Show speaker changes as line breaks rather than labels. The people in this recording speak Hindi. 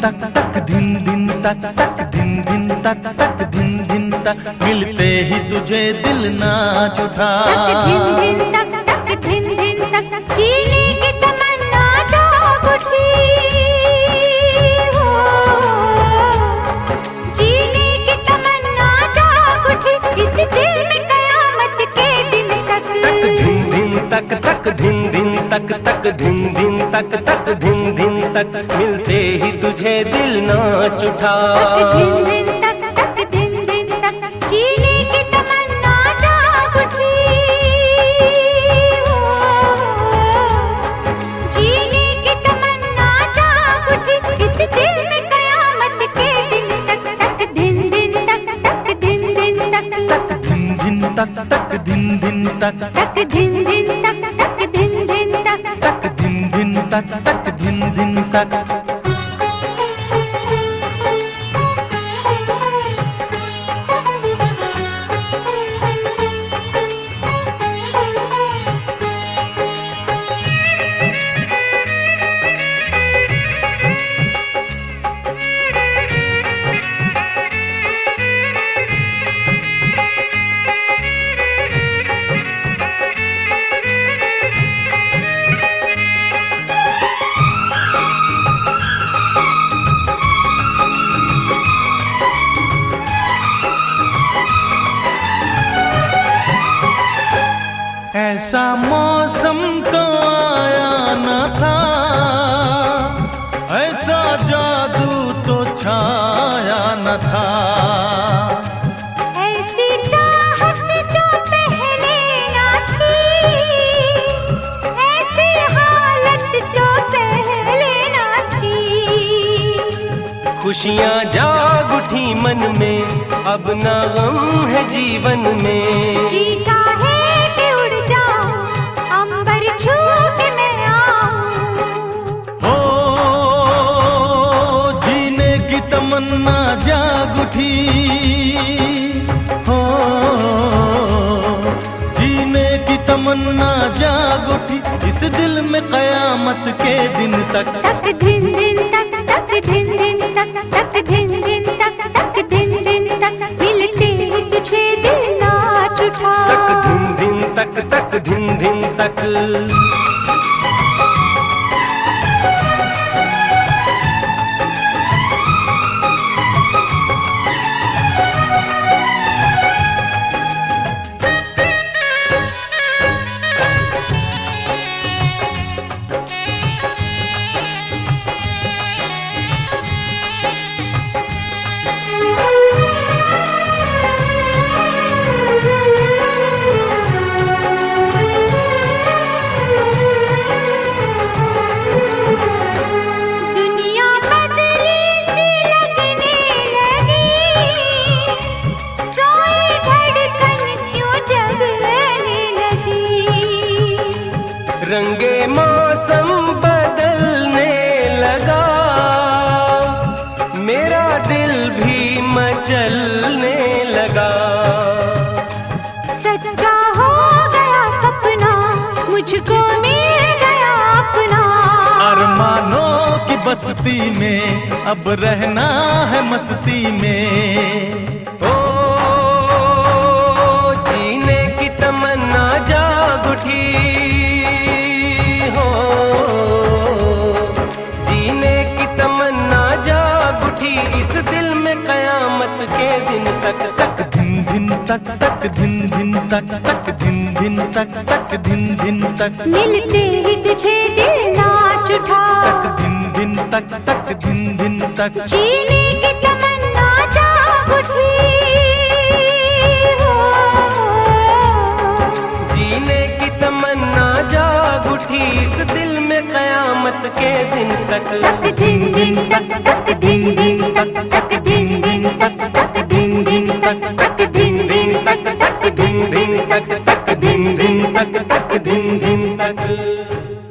तक तक धिन धिन तक तक धिन धिन तक तक धिन धिन तक, मिलते ही तुझे दिल नाच उठा।
धिन धिन तक तक धिन धिन तक, जीने की तमन्ना जाग उठी। जीने की तमन्ना जाग उठी, इस दिल में कयामत के दिन तक।
धिन धिन तक तक धिन धिन तक तक धिन धिन तक तक धिन धिन तक, मिलते ही तुझे दिल नाच उठा।
धिन धिन तक तक धिन धिन तक, जीने की तमन्ना जाग उठी। जीने की तमन्ना जाग उठी, इस दिल में कयामत के दिन तक। तक धिन धिन तक तक धिन धिन तक तक
धिन धिन तक तक धिन धिन तक
तक धिन धिन तक तक धिन धिन तक
तक धिन धिन तक तक धिन धिन तक। ऐसा मौसम तो आया न था, ऐसा जादू तो छाया न था।
ऐसी चाहत जो पहले ना थी, ऐसी हालत जो पहले ना थी।
खुशियाँ जाग उठी मन में, अब ना गम है जीवन में।
जी चाहे कि उड़ जाऊं, अंबर छू के मैं आऊं।
हो जीने की तमन्ना जाग उठी। हो जीने की तमन्ना जाग उठी, इस दिल में कयामत के दिन तक।
तक धिन धिन तक तक धिन धिन तक तक धिन धिन तक तक धिन धिन तक, मिलते ही तुझे दिल नाच उठा।
तक धिन धिन तक तक धिन धिन तक।
दुनिया बदली सी लगने लगी, सोई धड़कन क्यों जगने लगी।
रंगे मौसम बदलने लगा, मेरा दिल भी मचलने लगा।
सच्चा हो गया सपना, मुझको मिल गया अपना।
अरमानों की बस्ती में अब रहना है मस्ती में। ओ जीने की तमन्ना जाग उठी। हो जीने की तमन्ना जाग उठी, इस दिल में कयामत के दिन तक। तक धिन धिन तक तक धिन धिन तक तक धिन धिन तक तक धिन धिन तक,
मिलते ही तुझे दिल नाच उठा।
तक धिन धिन तक तक धिन धिन तक।
जीने की तमन्ना जाग उठी।
जीने की तमन्ना जाग उठी, इस दिल में कयामत के दिन तक।
तक धिन धिन तक तक धिन धिन तक तक धिन धिन तक तक धिन धिन तक तक धिन धिन तक तक धिन धिन तक तक धिन धिन तक तक धिन धिन तक।